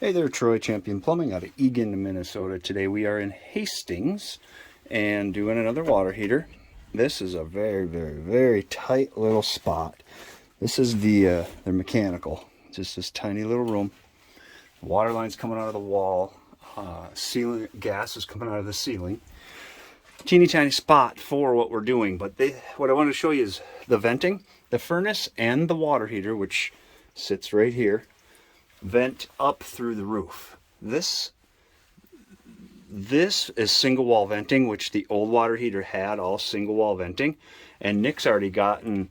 Hey there, Troy, Champion Plumbing out of Eagan, Minnesota. Today we are in Hastings and doing another water heater. This is a very tight little spot. This is they're mechanical. Just this tiny little room. Water line's coming out of the wall. Ceiling gas is coming out of the ceiling. Teeny tiny spot for what we're doing, but what I want to show you is the venting, the furnace, and the water heater, which sits right here, vent up through the roof. This is single wall venting, which the old water heater had all single wall venting, and Nick's already gotten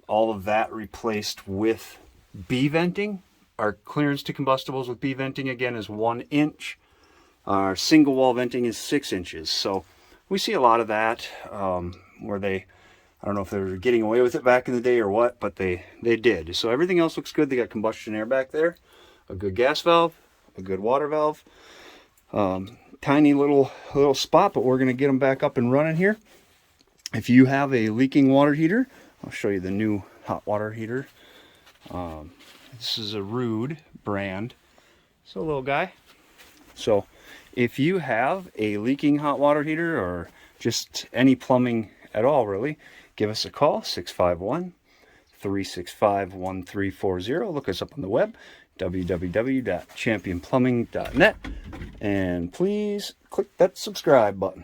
all of that replaced with B venting. Our clearance to combustibles with B venting again is 1 inch. Our single wall venting is 6 inches. So we see a lot of that where I don't know if they were getting away with it back in the day or what, but they did. So everything else looks good. They got combustion air back there, a good gas valve, a good water valve. Tiny little spot, but we're going to get them back up and running here. If you have a leaking water heater, I'll show you the new hot water heater. This is a RUUD brand. So little guy. So if you have a leaking hot water heater or just any plumbing at all really, give us a call, 651-365-1340. Look us up on the web, www.championplumbing.net, and please click that subscribe button.